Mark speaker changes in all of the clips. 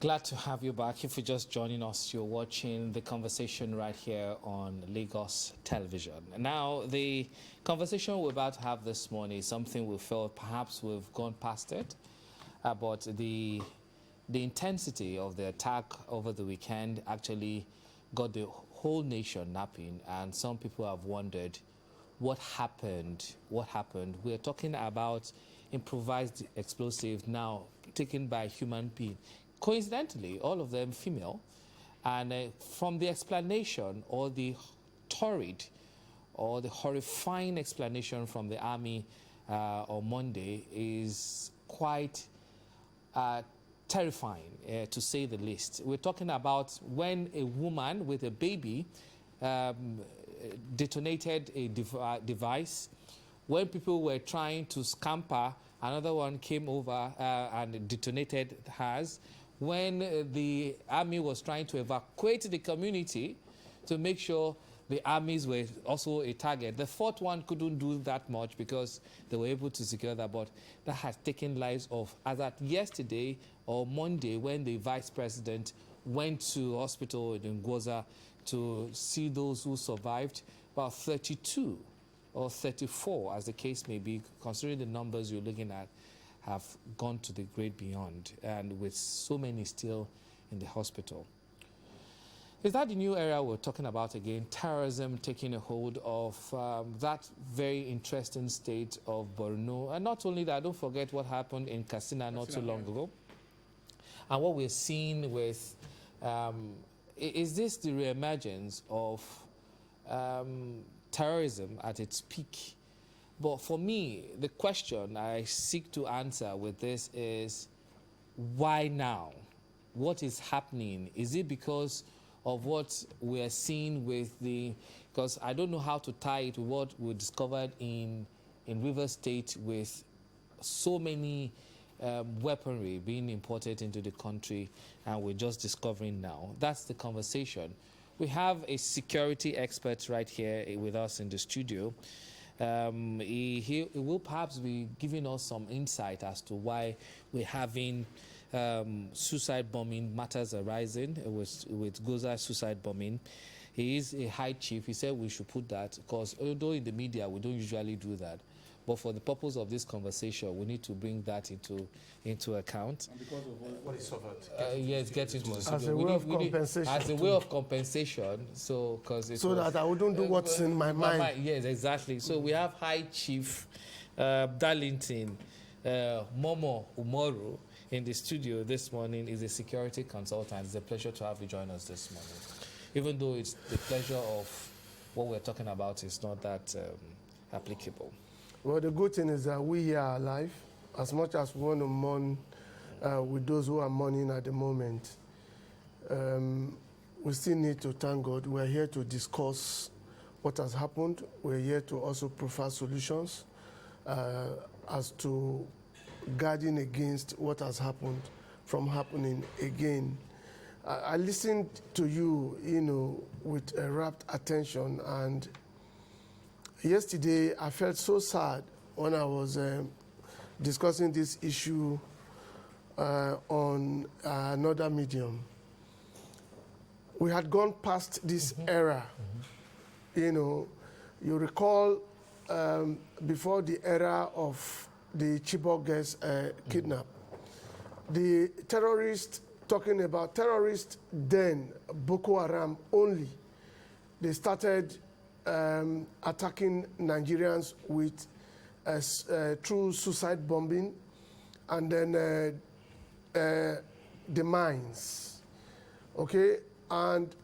Speaker 1: Glad to have you back. If you're just joining us, you're watching the conversation right here on Lagos Television. Now, the conversation we're about to have this morning is something we felt perhaps we've gone past it, but the intensity of the attack over the weekend actually got the whole nation napping, and some people have wondered what happened. What happened? We're talking about improvised explosive now taken by a human being. Coincidentally, all of them female. And from the explanation or the torrid or the horrifying explanation from the army on Monday is quite terrifying, to say the least. We're talking about when a woman with a baby detonated a device. When people were trying to scamper, another one came over and detonated hers. When the army was trying to evacuate the community to make sure the armies were also a target. The fourth one couldn't do that much because they were able to secure that, but that has taken lives of, as at yesterday or Monday, when the vice president went to hospital in Gwoza to see those who survived, about 32 or 34, as the case may be, considering the numbers you're looking at, have gone to the great beyond, and with so many still in the hospital. Is that the new era we're talking about again? Terrorism taking a hold of that very interesting state of Borno. And not only that, don't forget what happened in Katsina not too long ago. And what we're seeing with, is this the reemergence of terrorism at its peak? But for me, the question I seek to answer with this is, why now? What is happening? Is it because of what we are seeing with the, because I don't know how to tie it to what we discovered in Rivers State with so many weaponry being imported into the country, and we're just discovering now. That's the conversation. We have a security expert right here with us in the studio. He will perhaps be giving us some insight as to why we're having suicide bombing matters arising with Gwoza suicide bombing. He is a high chief. He said we should put that, because although in the media we don't usually do that, but for the purpose of this conversation, we need to bring that into account. And because of what he suffered. Yes, get into the
Speaker 2: as a way of compensation.
Speaker 1: As a way of compensation, so because
Speaker 2: so that I wouldn't do what's in my mind.
Speaker 1: Yes, exactly. So we have High Chief Darlington Umoru in the studio this morning. Is a security consultant. It's a pleasure to have you join us this morning. Even though it's the pleasure of what we're talking about is not that applicable.
Speaker 2: Well, the good thing is that we here are alive. As much as we want to mourn with those who are mourning at the moment, we still need to thank God. We're here to discuss what has happened. We're here to also provide solutions as to guarding against what has happened from happening again. I listened to you, with a rapt attention, and yesterday I felt so sad when I was discussing this issue on another medium. We had gone past this era. You recall before the era of the Chibok girls kidnap, the terrorists, talking about terrorists then, Boko Haram only, they started attacking Nigerians with through suicide bombing, and then the mines, okay? And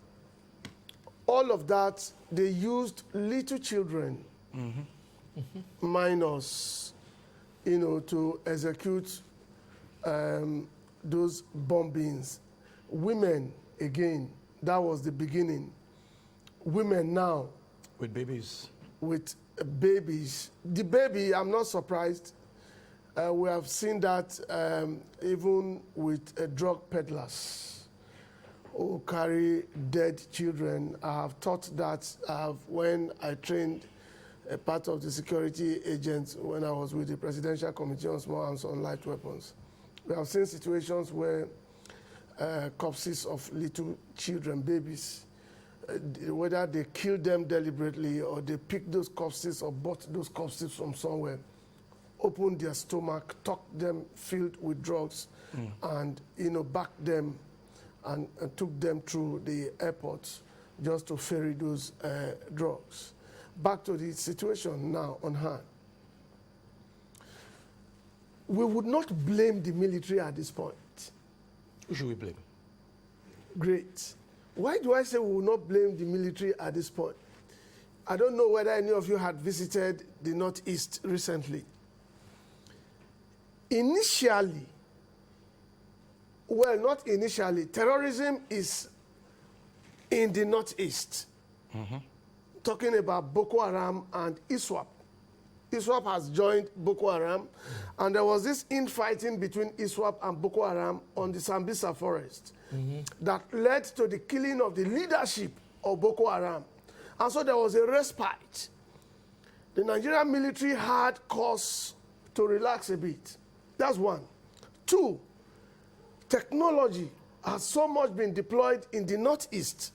Speaker 2: all of that, they used little children, minors, to execute those bombings. Women, again, that was the beginning. Women now.
Speaker 3: With babies.
Speaker 2: With babies. The baby, I'm not surprised. We have seen that even with drug peddlers who carry dead children. I have taught that when I trained a part of the security agents when I was with the Presidential Committee on Small Arms and Light Weapons. We have seen situations where corpses of little children, babies. Whether they killed them deliberately or they picked those corpses or bought those corpses from somewhere, opened their stomach, tucked them filled with drugs, and backed them and took them through the airports just to ferry those drugs. Back to the situation now on hand. We would not blame the military at this point.
Speaker 3: Who should we blame?
Speaker 2: Great. Why do I say we will not blame the military at this point? I don't know whether any of you had visited the Northeast recently. Initially, well, not initially, terrorism is in the Northeast. Talking about Boko Haram and ISWAP. ISWAP has joined Boko Haram, and there was this infighting between ISWAP and Boko Haram on the Sambisa forest that led to the killing of the leadership of Boko Haram. And so there was a respite. The Nigerian military had cause to relax a bit. That's one. Two, technology has so much been deployed in the Northeast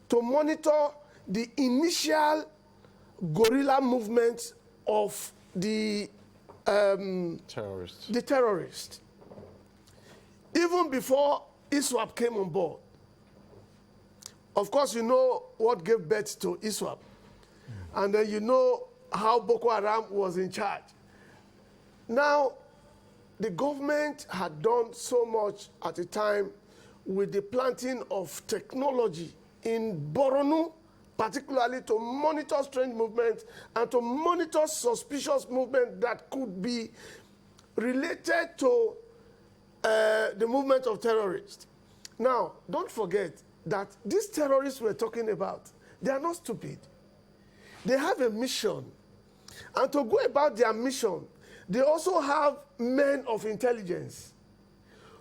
Speaker 2: to monitor the initial guerrilla movement of the terrorists. Even before ISWAP came on board. Of course, you know what gave birth to ISWAP. And then you know how Boko Haram was in charge. Now, the government had done so much at the time with the planting of technology in Borno, particularly to monitor strange movements and to monitor suspicious movement that could be related to the movement of terrorists. Now, don't forget that these terrorists we're talking about, they are not stupid. They have a mission. And to go about their mission, they also have men of intelligence.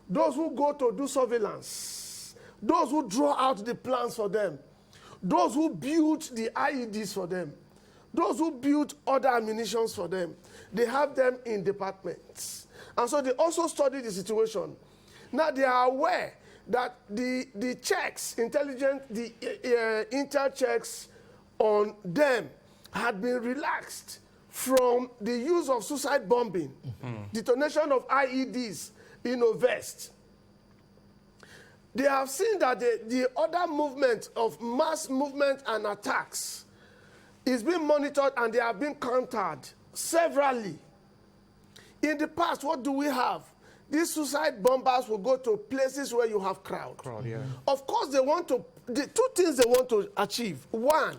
Speaker 2: Those who go to do surveillance, those who draw out the plans for them, those who build the IEDs for them, those who build other ammunitions for them, they have them in departments. And so they also study the situation. Now they are aware that the checks, the intel checks on them had been relaxed from the use of suicide bombing, detonation of IEDs in a vest. They have seen that the other movement of mass movement and attacks is being monitored, and they have been countered severally. In the past, what do we have? These suicide bombers will go to places where you have crowd.
Speaker 3: Yeah.
Speaker 2: Of course, they want to, the two things they want to achieve. One,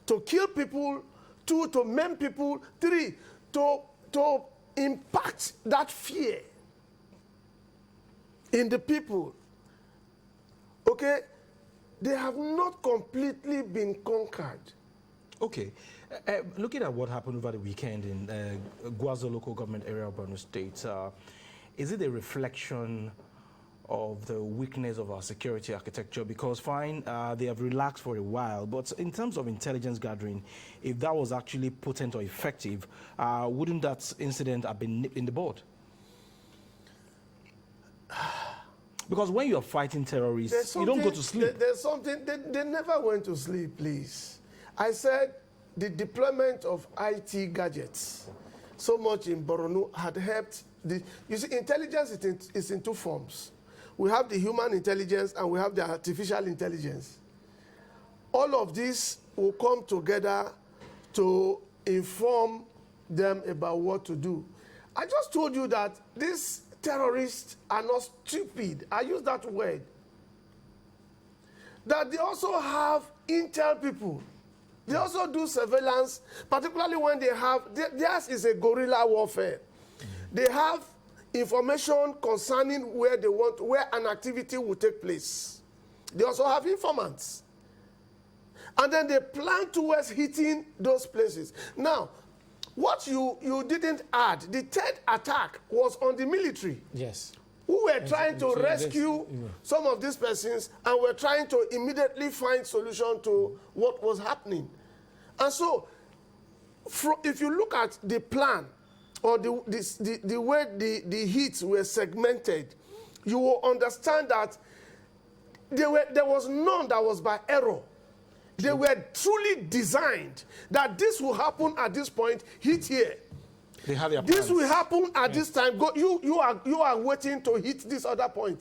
Speaker 2: to kill people. Two, to maim people. Three, to impact that fear in the people. Okay? They have not completely been conquered.
Speaker 3: Okay. Looking at what happened over the weekend in Gwoza local government area of Borno State, is it a reflection of the weakness of our security architecture? Because fine, they have relaxed for a while, but in terms of intelligence gathering, if that was actually potent or effective, wouldn't that incident have been nipped in the bud? Because when you are fighting terrorists, you don't go to sleep.
Speaker 2: There's something, they never went to sleep, please. I said the deployment of IT gadgets so much in Borno had helped. You see, intelligence is in two forms. We have the human intelligence and we have the artificial intelligence. All of this will come together to inform them about what to do. I just told you that these terrorists are not stupid. I use that word. That they also have intel people. They also do surveillance, particularly when they have, theirs is a guerrilla warfare. They have information concerning where an activity will take place. They also have informants. And then they plan towards hitting those places. Now, what you didn't add, the third attack was on the military.
Speaker 1: Yes.
Speaker 2: Who were trying to rescue some of these persons and were trying to immediately find solution to what was happening. And so, if you look at the plan, or the way the hits were segmented, you will understand that there was none that was by error. They were truly designed that this will happen at this point, hit here.
Speaker 3: They have their
Speaker 2: This
Speaker 3: plans.
Speaker 2: will happen at this time. Go, you are waiting to hit this other point.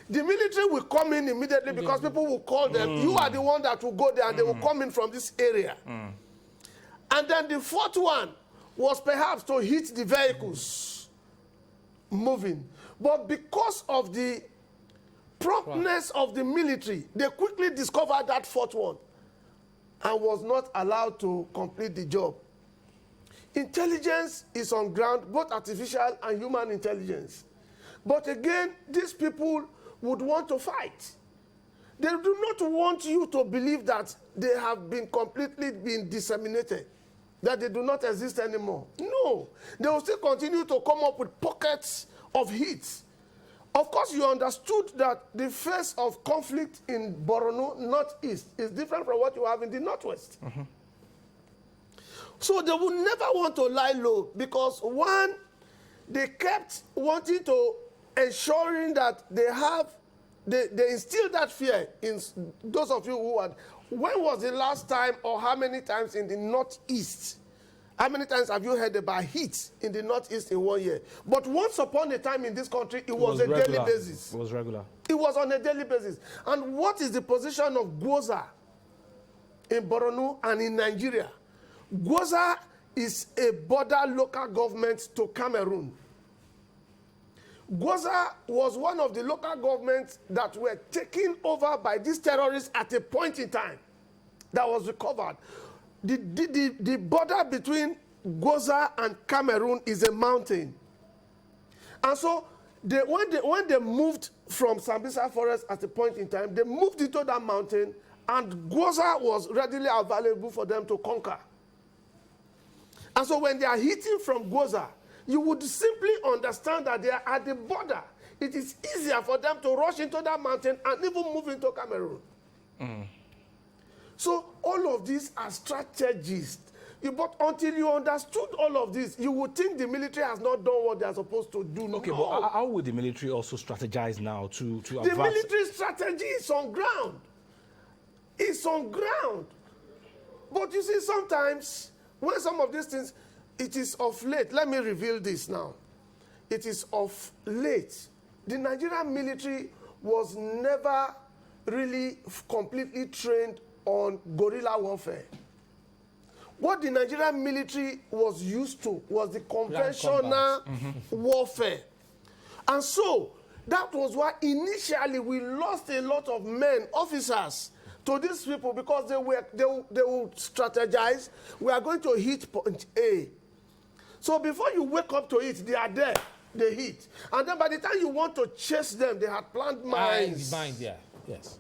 Speaker 2: The military will come in immediately because people will call them. You are the one that will go there and they will come in from this area. And then the fourth one was perhaps to hit the vehicles moving. But because of the promptness of the military, they quickly discovered that fourth one and was not allowed to complete the job. Intelligence is on ground, both artificial and human intelligence. But again, these people would want to fight. They do not want you to believe that they have been completely disseminated, that they do not exist anymore. No, they will still continue to come up with pockets of hits. Of course, you understood that the phase of conflict in Borno, northeast, is different from what you have in the northwest. So they would never want to lie low because, one, they kept wanting to ensuring that they instill that fear in those of you who had. When was the last time or how many times in the northeast? How many times have you heard about hits in the northeast in 1 year? But once upon a time in this country, it was a daily basis.
Speaker 3: It was regular.
Speaker 2: It was on a daily basis. And what is the position of Gwoza in Borno and in Nigeria? Gwoza is a border local government to Cameroon. Gwoza was one of the local governments that were taken over by these terrorists at a point in time that was recovered. The border between Gwoza and Cameroon is a mountain. And so when they moved from Sambisa Forest at a point in time, they moved into that mountain and Gwoza was readily available for them to conquer. And so when they are hitting from Gwoza, you would simply understand that they are at the border. It is easier for them to rush into that mountain and even move into Cameroon. So all of these are strategies. But until you understood all of this, you would think the military has not done what they are supposed to do.
Speaker 3: Okay,
Speaker 2: no.
Speaker 3: but how would the military also strategize now to advance?
Speaker 2: The military strategy is on ground. It's on ground. But you see, sometimes when some of these things, it is of late. Let me reveal this now. It is of late. The Nigerian military was never really completely trained on guerrilla warfare. What the Nigerian military was used to was the conventional warfare. And so that was why initially we lost a lot of men, officers, to these people because they would strategize. We are going to hit point A. So before you wake up to it, they are there. They hit. And then by the time you want to chase them, they had planned mines.
Speaker 1: Mines, yeah. Yes.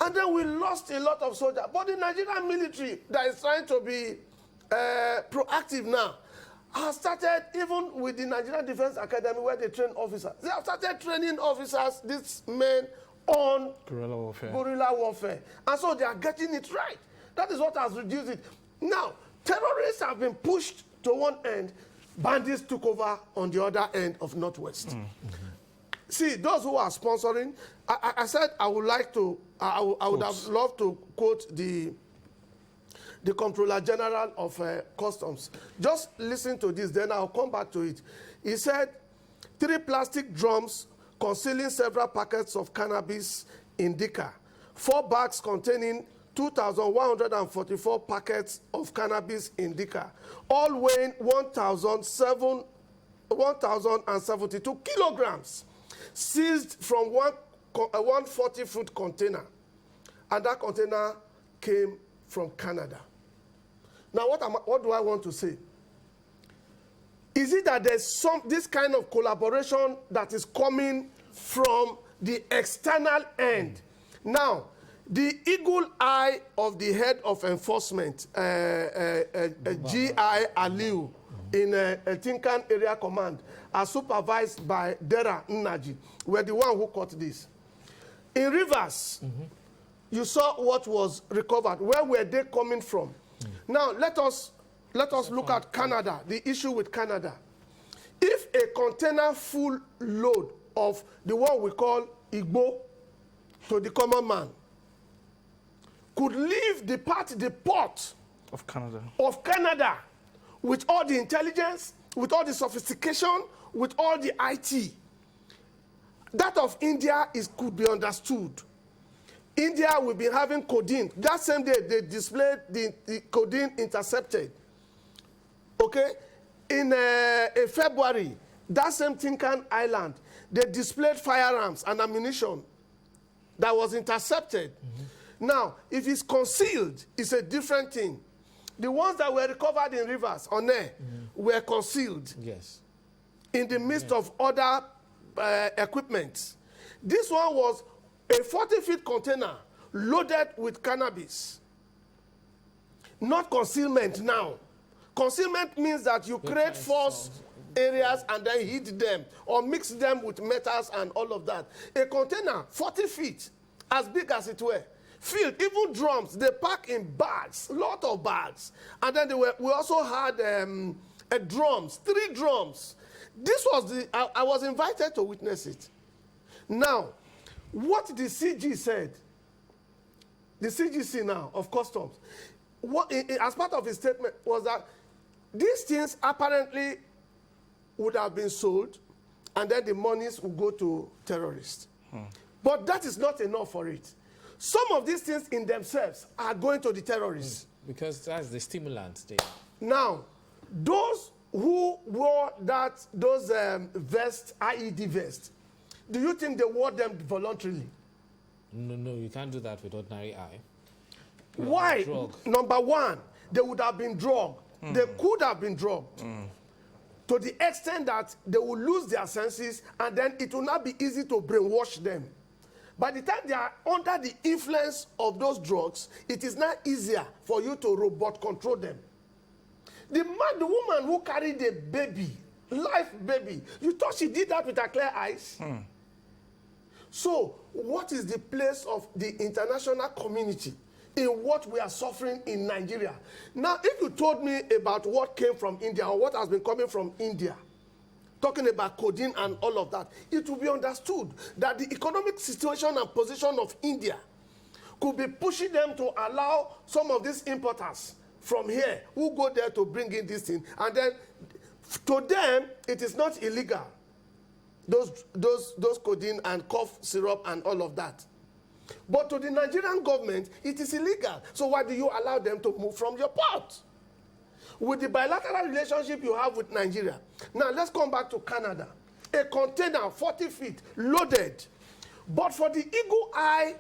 Speaker 2: And then we lost a lot of soldiers. But the Nigerian military that is trying to be proactive now has started, even with the Nigerian Defense Academy where they train officers. They have started training officers, these men, on
Speaker 3: guerrilla
Speaker 2: warfare. And so they are getting it right. That is what has reduced it. Now, terrorists have been pushed to one end. Bandits took over on the other end of Northwest. See, those who are sponsoring, I said I would like to, I would have loved to quote the Comptroller General of Customs. Just listen to this, then I'll come back to it. He said, 3 plastic drums concealing several packets of cannabis indica, 4 bags containing 2,144 packets of cannabis indica, all weighing 1,072 kilograms, seized from one 40-foot container. And that container came from Canada. Now, what do I want to say? Is it that there's this kind of collaboration that is coming from the external end? Now, the eagle eye of the head of enforcement, G.I. Aliu, in Tinkan Area Command, as supervised by Dera Nnaji, were the one who caught this. In Rivers, you saw what was recovered. Where were they coming from? Now, let us look at Canada, the issue with Canada. If a container full load of the one we call Igbo to the common man could leave the port
Speaker 3: Of Canada.
Speaker 2: With all the intelligence, with all the sophistication, with all the IT. That of India could be understood. India will be having codeine. That same day, they displayed the codeine intercepted. Okay? In February, that same Tinkan Island, they displayed firearms and ammunition that was intercepted. Now, if it's concealed, it's a different thing. The ones that were recovered in rivers on air were concealed.
Speaker 1: Yes.
Speaker 2: In the midst of other equipment. This one was a 40-feet container loaded with cannabis. Not concealment now. Concealment means that you create false areas and then hid them or mix them with metals and all of that. A container, 40 feet, as big as it were, filled, even drums, they pack in bags, a lot of bags. And then we also had drums, 3 drums. This was I was invited to witness it. Now, what the CG said, the CGC now of Customs, as part of his statement was that these things apparently would have been sold and then the monies would go to terrorists. But that is not enough for it. Some of these things in themselves are going to the terrorists.
Speaker 1: Because that's the stimulant there.
Speaker 2: Now, those who wore those vests, IED vests, do you think they wore them voluntarily?
Speaker 1: No, you can't do that with ordinary eye.
Speaker 2: Why? Number one, they would have been drugged. They could have been drugged. To the extent that they will lose their senses and then it will not be easy to brainwash them. By the time they are under the influence of those drugs, it is not easier for you to robot control them. The woman who carried the baby, live baby, you thought she did that with her clear eyes? So, what is the place of the international community in what we are suffering in Nigeria? Now, if you told me about what came from India or what has been coming from India, talking about codeine and all of that, it will be understood that the economic situation and position of India could be pushing them to allow some of these importers from here who go there to bring in this thing, and then to them it is not illegal, those codeine and cough syrup and all of that. But to the Nigerian government it is illegal. So why do you allow them to move from your port? With the bilateral relationship you have with Nigeria. Now let's come back to Canada. A container 40 feet loaded, but for the eagle eye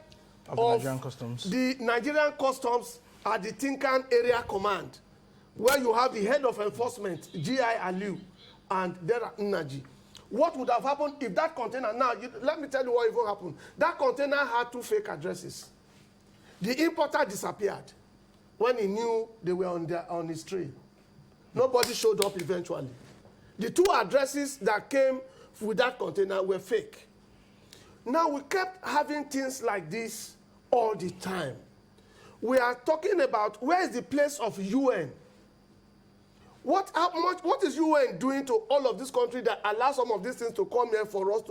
Speaker 2: of the Nigerian Customs at the Tinkan Area Command, where you have the head of enforcement, G.I. Aliu, and Dera Nnaji. What would have happened if that container, now, let me tell you what even happened. That container had 2 fake addresses. The importer disappeared when he knew they were on his trail. Nobody showed up eventually. The 2 addresses that came with that container were fake. Now, we kept having things like this all the time. We are talking about where is the place of UN? What is UN doing to all of this country that allows some of these things to come here for us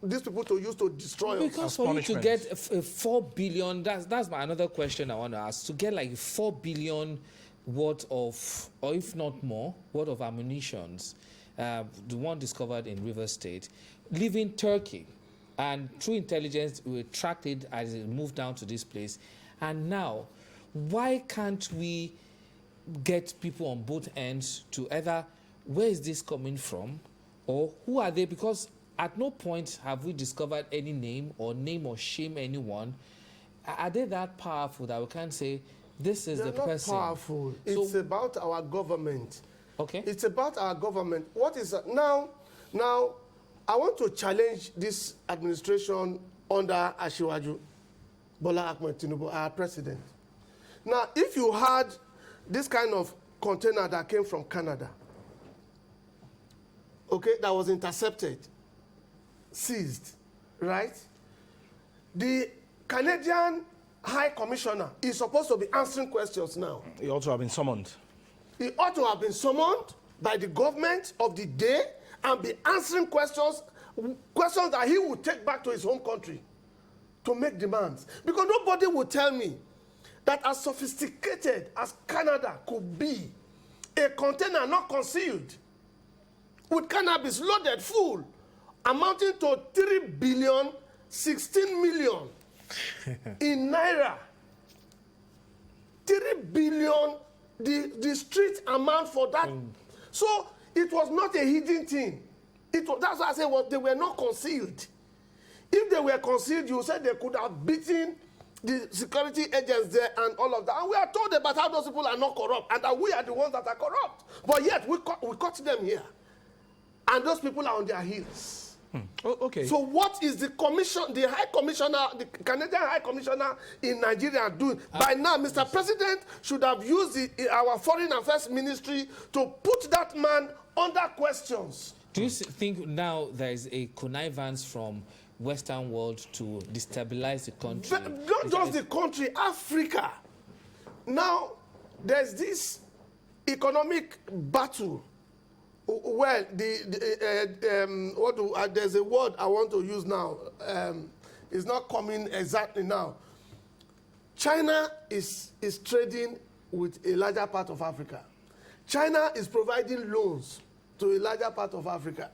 Speaker 2: these people to use to destroy us?
Speaker 1: Because for you to get 4 billion, that's my another question I want to ask. To get like 4 billion worth of, or if not more, worth of ammunitions, the one discovered in River State, leaving Turkey, and through intelligence we tracked it as it moved down to this place, and now, why can't we get people on both ends to either where is this coming from or who are they? Because at no point have we discovered any name or shame anyone. Are they that powerful that we can't say this is the person?
Speaker 2: They're not powerful. It's about our government.
Speaker 1: Okay.
Speaker 2: It's about our government. What is now? I want to challenge this administration under Asiwaju Bola Ahmed Tinubu, our president. Now, if you had this kind of container that came from Canada, okay, that was intercepted, seized, right? The Canadian High Commissioner is supposed to be answering questions now.
Speaker 3: He ought to have been summoned.
Speaker 2: He ought to have been summoned by the government of the day and be answering questions questions that he will take back to his home country to make demands. Because nobody will tell me that as sophisticated as Canada could be, a container not concealed with cannabis loaded full, amounting to 3 billion, 16 million in naira. 3 billion, the street amount for that. So it was not a hidden thing. That's why I say they were not concealed. If they were concealed, you said they could have beaten the security agents there and all of that. And we are told about how those people are not corrupt and that we are the ones that are corrupt. But yet we caught them here. And those people are on their heels.
Speaker 3: Okay.
Speaker 2: So what is the commission, the High Commissioner, the Canadian High Commissioner in Nigeria doing? By now, Mr. President should have used our Foreign Affairs Ministry to put that man under questions.
Speaker 1: Do you think now there is a connivance from Western world to destabilize the country?
Speaker 2: Not just the country, Africa. Now, there's this economic battle. Well, there's a word I want to use now. It's not coming exactly now. China is trading with a larger part of Africa. China is providing loans to a larger part of Africa.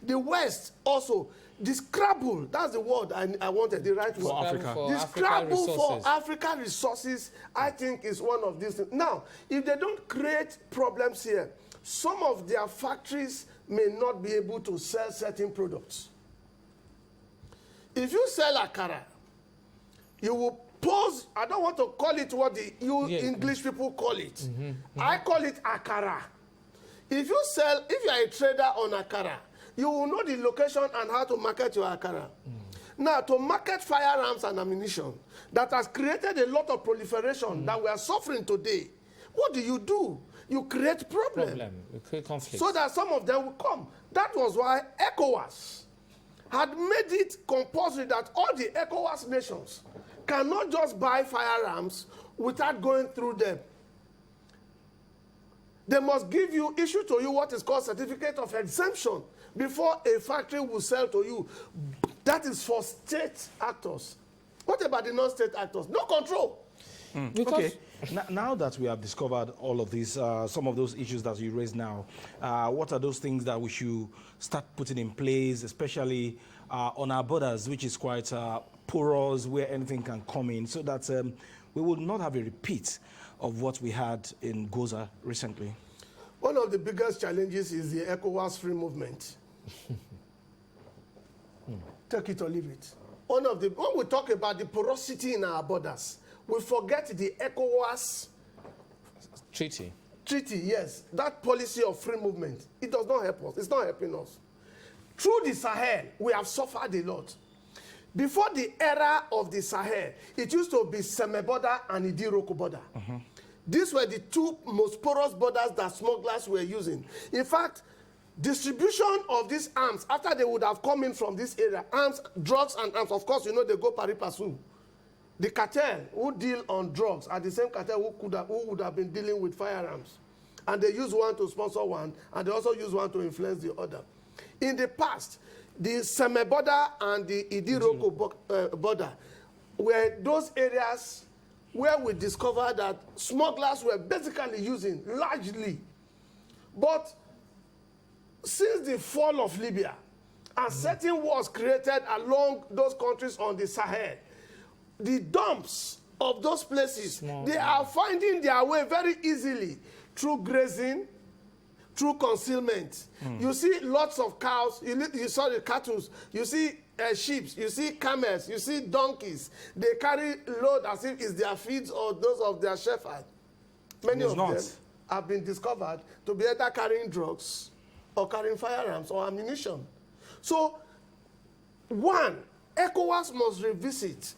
Speaker 2: The West also, the scrabble, that's the word I wanted, the right word.
Speaker 3: For Africa.
Speaker 2: The scrabble for African resources, I think, is one of these things. Now, if they don't create problems here, some of their factories may not be able to sell certain products. If you sell akara, you will pose, I don't want to call it what the English people call it. I call it akara. If you are a trader on akara, you will know the location and how to market your akara. Now, to market firearms and ammunition, that has created a lot of proliferation that we are suffering today, what do? You create problem.
Speaker 1: You create conflict.
Speaker 2: So that some of them will come. That was why ECOWAS had made it compulsory that all the ECOWAS nations cannot just buy firearms without going through them. They must issue to you what is called certificate of exemption before a factory will sell to you. That is for state actors. What about the non-state actors? No control.
Speaker 3: Okay. Now that we have discovered all of these, some of those issues that you raised now, what are those things that we should start putting in place, especially on our borders, which is quite porous, where anything can come in, so that we will not have a repeat of what we had in Gwoza recently?
Speaker 2: One of the biggest challenges is the ECOWAS free movement. Take it or leave it. When we talk about the porosity in our borders, we forget the ECOWAS
Speaker 1: treaty,
Speaker 2: yes. That policy of free movement, it does not help us. It's not helping us. Through the Sahel, we have suffered a lot. Before the era of the Sahel, it used to be Seme border and Idiroko border. These were the two most porous borders that smugglers were using. In fact, distribution of these arms, after they would have come in from this area, arms, drugs and arms, of course, you know, they go pari passu. The cartel who deal on drugs are the same cartel who would have been dealing with firearms. And they use one to sponsor one, and they also use one to influence the other. In the past, the Seme border and the Idiroko border were those areas where we discovered that smugglers were basically using largely. But since the fall of Libya, and certain wars created along those countries on the Sahel, the dumps of those places, they are finding their way very easily through grazing, through concealment. You see lots of cows, you saw the cattle, you see sheep, you see camels, you see donkeys. They carry load as if it's their feeds or those of their shepherd. Many of them have been discovered to be either carrying drugs or carrying firearms or ammunition. So, one, ECOWAS must revisit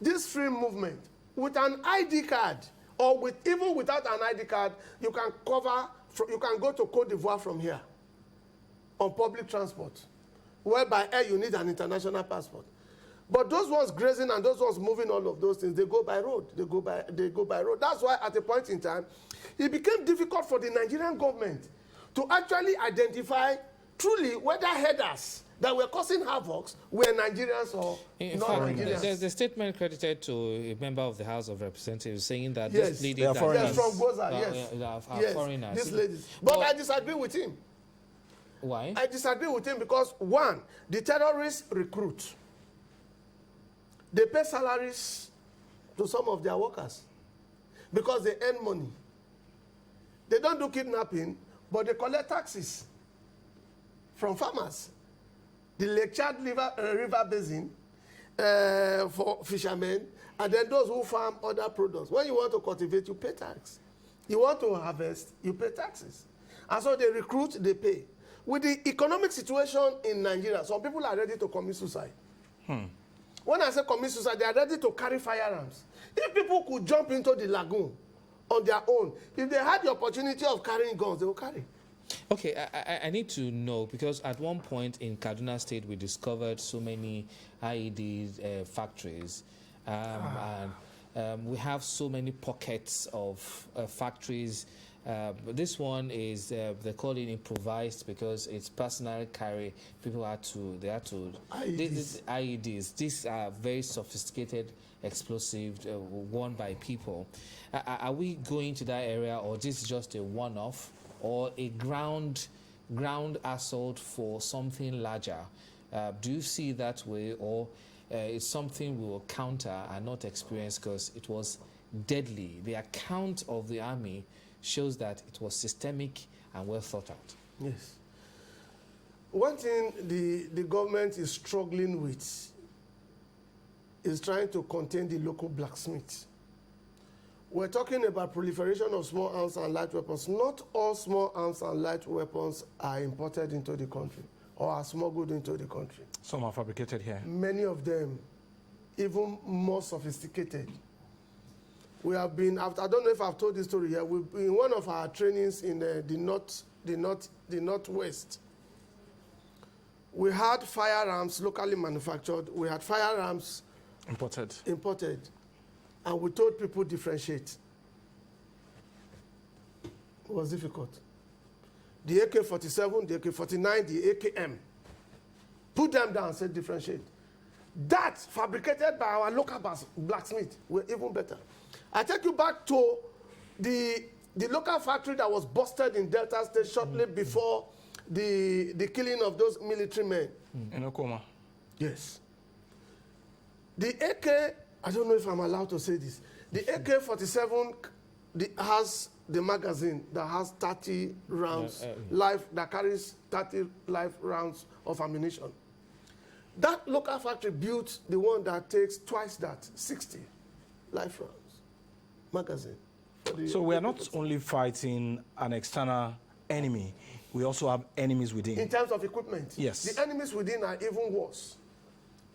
Speaker 2: this free movement with an ID card, or even without an ID card, you can go to Côte d'Ivoire from here on public transport, where by air you need an international passport. But those ones grazing and those ones moving all of those things, they go by road. They go by road. That's why at a point in time, it became difficult for the Nigerian government to actually identify truly whether headers that were causing havoc were Nigerians or
Speaker 1: In
Speaker 2: not
Speaker 1: fact,
Speaker 2: Nigerians.
Speaker 1: there's a statement credited to a member of the House of Representatives saying that
Speaker 2: Yes,
Speaker 1: this lady
Speaker 3: they are
Speaker 1: that
Speaker 3: foreigners.
Speaker 2: Yes, from Gwoza,
Speaker 1: are
Speaker 2: yes.
Speaker 1: foreigners.
Speaker 2: These ladies. But I disagree with him.
Speaker 1: Why?
Speaker 2: I disagree with him because, one, the terrorists recruit. They pay salaries to some of their workers because they earn money. They don't do kidnapping, but they collect taxes from farmers. The Lake Chad River Basin for fishermen, and then those who farm other products. When you want to cultivate, you pay tax. You want to harvest, you pay taxes. And so they recruit, they pay. With the economic situation in Nigeria, some people are ready to commit suicide. When I say commit suicide, they are ready to carry firearms. If people could jump into the lagoon on their own, if they had the opportunity of carrying guns, they will carry.
Speaker 1: Okay, I need to know, because at one point in Kaduna State, we discovered so many IED factories. And we have so many pockets of factories. This one is, they call it improvised because it's personal carry. People had to, IEDs. These are very sophisticated explosives worn by people. Are we going to that area, or this is just a one-off, or a ground assault for something larger? Do you see it that way, or it's something we will counter and not experience because it was deadly? The account of the army shows that it was systemic and well thought out.
Speaker 2: Yes. One thing the government is struggling with is trying to contain the local blacksmiths. We're talking about proliferation of small arms and light weapons. Not all small arms and light weapons are imported into the country or are smuggled into the country.
Speaker 3: Some are fabricated here.
Speaker 2: Many of them, even more sophisticated. We have been, I don't know if I've told this story here, in one of our trainings in the Northwest, we had firearms locally manufactured, we had firearms
Speaker 3: Imported.
Speaker 2: And we told people differentiate. It was difficult. The AK-47, the AK-49, the AKM. Put them down and say differentiate. That, fabricated by our local blacksmith, were even better. I take you back to the local factory that was busted in Delta State shortly before the killing of those military men.
Speaker 3: In Okoma.
Speaker 2: Yes. The AK, I don't know if I'm allowed to say this. The AK-47 has the magazine that has 30 rounds live, that carries 30 live rounds of ammunition. That local factory built the one that takes twice that, 60 live rounds magazine.
Speaker 3: So we are not only fighting an external enemy, we also have enemies within.
Speaker 2: In terms of equipment,
Speaker 3: yes.
Speaker 2: The enemies within are even worse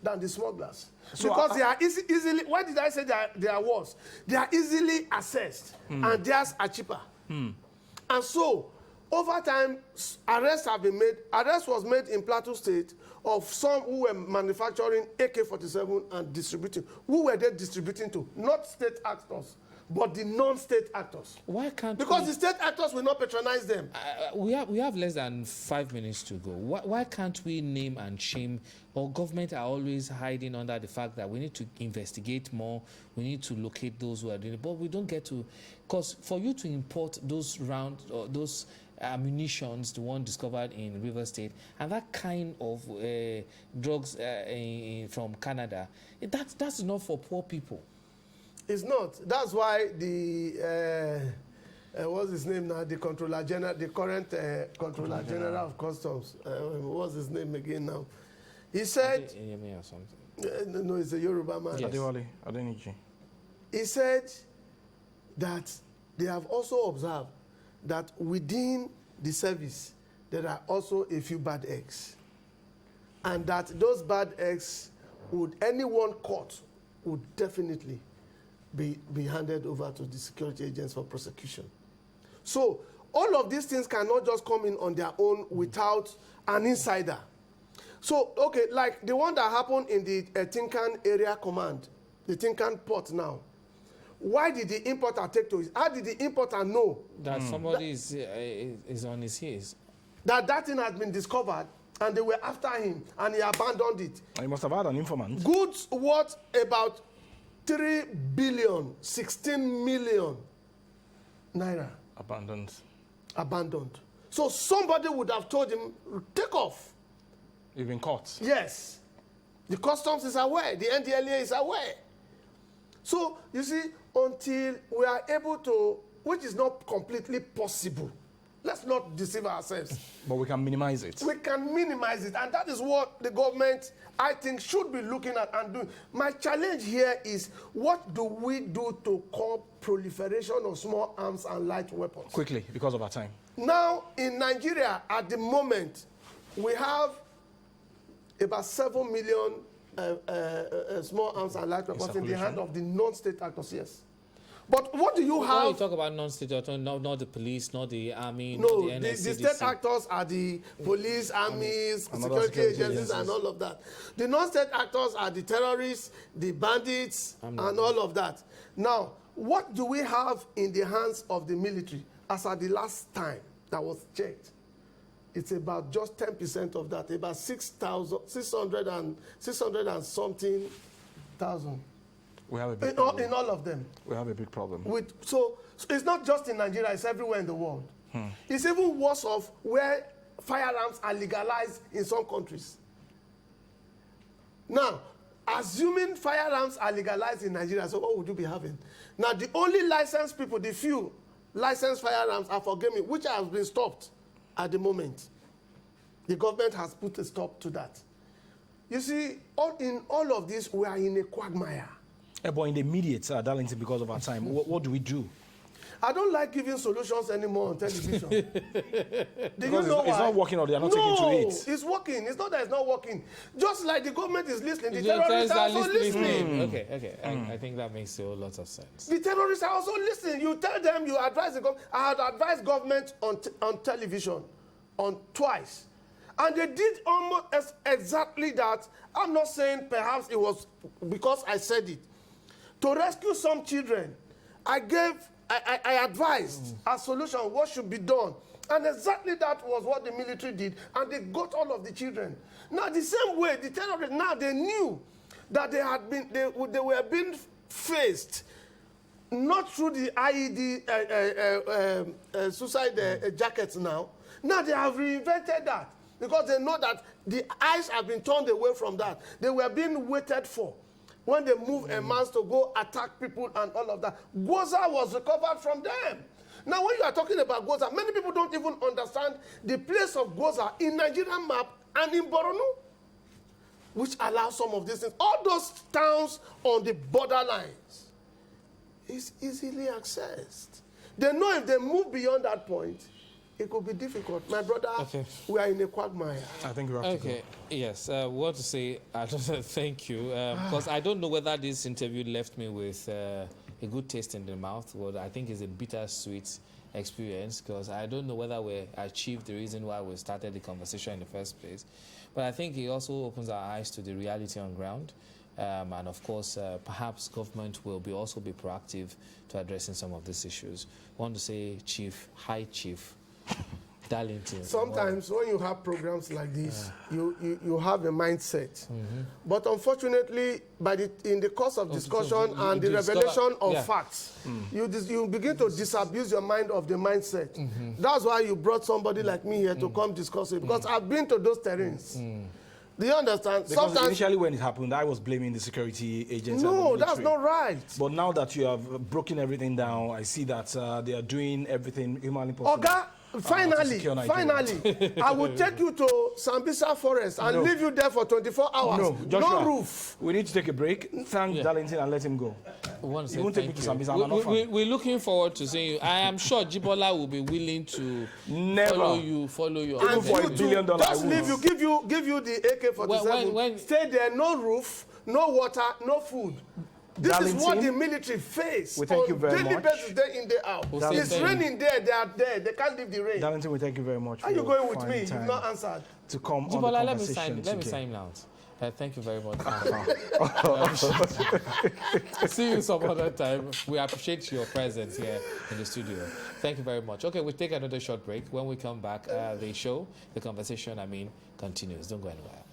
Speaker 2: than the smugglers.
Speaker 3: So
Speaker 2: because they are easily, why did I say they are worse? They are easily accessed, and theirs are cheaper. And so, over time, arrests have been made. Arrest was made in Plateau State of some who were manufacturing AK-47 and distributing. Who were they distributing to? Not state actors, but the non-state actors.
Speaker 1: Why can't
Speaker 2: Because the state actors will not patronize them.
Speaker 1: we have less than 5 minutes to go. Why can't we name and shame? Or government are always hiding under the fact that we need to investigate more, we need to locate those who are doing it, but we don't get to, because for you to import those rounds or those ammunitions, the one discovered in River State, and that kind of drugs from Canada, that's enough for poor people.
Speaker 2: It's not. That's why the what's his name now? The Controller General, the current Controller General of Customs. What's his name again now? He said,
Speaker 1: or something.
Speaker 2: no, it's a Yoruba man.
Speaker 1: Yes.
Speaker 3: Adewale Adeniji.
Speaker 2: He said that they have also observed that within the service there are also a few bad eggs, and that those bad eggs would anyone caught would definitely be handed over to the security agents for prosecution. So all of these things cannot just come in on their own without an insider. So, okay, like the one that happened in the Tinkan area command, the Tinkan port now. Why did the importer take to it? How did the importer know
Speaker 1: that somebody is on his heels?
Speaker 2: That thing has been discovered, and they were after him, and he abandoned it.
Speaker 3: He must have had an informant.
Speaker 2: Goods worth about 3 billion, 16 million naira. Abandoned. So somebody would have told him, take off.
Speaker 3: You've been caught.
Speaker 2: Yes. The customs is aware. The NDLA is aware. So, you see, until we are able to, which is not completely possible, let's not deceive ourselves.
Speaker 3: But we can minimize it.
Speaker 2: We can minimize it. And that is what the government, I think, should be looking at and doing. My challenge here is, what do we do to curb proliferation of small arms and light weapons?
Speaker 3: Quickly, because of our time.
Speaker 2: Now, in Nigeria, at the moment, we have about 7 million small arms and light weapons in the hand of the non-state actors, yes. But what do you have?
Speaker 1: When you talk about non-state actors, not the police, not the army,
Speaker 2: no,
Speaker 1: not the
Speaker 2: the state actors are the police, armies, security agencies, and all of that. The non-state actors are the terrorists, the bandits, and all of that. Now, what do we have in the hands of the military? As at the last time that was checked, it's about just 10% of that, about 600 and something thousand. We have a big problem. In all of them.
Speaker 3: We have a big problem.
Speaker 2: So it's not just in Nigeria, it's everywhere in the world. It's even worse off where firearms are legalized in some countries. Now, assuming firearms are legalized in Nigeria, so what would you be having? Now, the only licensed people, the few licensed firearms are for gaming, which has been stopped at the moment. The government has put a stop to that. You see, in all of this, we are in a quagmire.
Speaker 3: But in the immediate, Darlington, because of our time, what do we do?
Speaker 2: I don't like giving solutions anymore on television.
Speaker 3: Because it's not working or they are not taking to it.
Speaker 2: No, it's working. It's not that it's not working. Just like the government is listening, the terrorists are also listening.
Speaker 1: Okay. I think that makes a whole lot of sense.
Speaker 2: The terrorists are also listening. You tell them, you advise the government. I had advised government on television twice. And they did almost exactly that. I'm not saying perhaps it was because I said it. To rescue some children, I advised a solution, what should be done. And exactly that was what the military did. And they got all of the children. Now, the same way, the terrorists, now they knew that they were being faced, not through the IED suicide jackets now. Now they have reinvented that because they know that the eyes have been turned away from that. They were being waited for. When they move a mass to go attack people and all of that. Gwoza was recovered from them. Now, when you are talking about Gwoza, many people don't even understand the place of Gwoza in Nigerian map and in Borno, which allows some of these things. All those towns on the borderlines is easily accessed. They know if they move beyond that point, it could be difficult. My brother, we are in a quagmire.
Speaker 3: I think we have to go.
Speaker 1: Yes, I want to say, thank you, because I don't know whether this interview left me with a good taste in the mouth, or I think it's a bittersweet experience, because I don't know whether we achieved the reason why we started the conversation in the first place. But I think it also opens our eyes to the reality on ground. And of course, perhaps government will also be proactive to addressing some of these issues. I want to say, High Chief Darlington.
Speaker 2: Sometimes when you have programs like this, you have a mindset. But unfortunately, in the course of discussion and the revelation of facts, you begin to disabuse your mind of the mindset. That's why you brought somebody like me here to come discuss it, because I've been to those terrains. Do you understand?
Speaker 3: Because sometimes, initially when it happened, I was blaming the security agents.
Speaker 2: No, that's not right.
Speaker 3: But now that you have broken everything down, I see that they are doing everything humanly possible.
Speaker 2: Oga, finally, I will take you to Sambisa Forest and leave you there for 24 hours.
Speaker 3: No, Joshua,
Speaker 2: no roof.
Speaker 3: We need to take a break. Thank Darlington and let him go.
Speaker 1: You won't
Speaker 3: take me to Sambisa.
Speaker 1: We're looking forward to seeing you. I am sure Jibola will be willing to follow you.
Speaker 2: And for $1 billion, just leave you, give you the AK-47. Stay there, no roof, no water, no food. This Darlington, is what the military face on daily basis, day in, day out. It's raining there, they are there. They can't leave the rain.
Speaker 3: Darlington, we thank you very much.
Speaker 2: Are you going with me? You've not answered.
Speaker 3: To come
Speaker 1: Jibola,
Speaker 3: on the conversation
Speaker 1: let me sign out. Thank you very much. See you some other time. We appreciate your presence here in the studio. Thank you very much. Okay, we'll take another short break. When we come back, the conversation, continues. Don't go anywhere.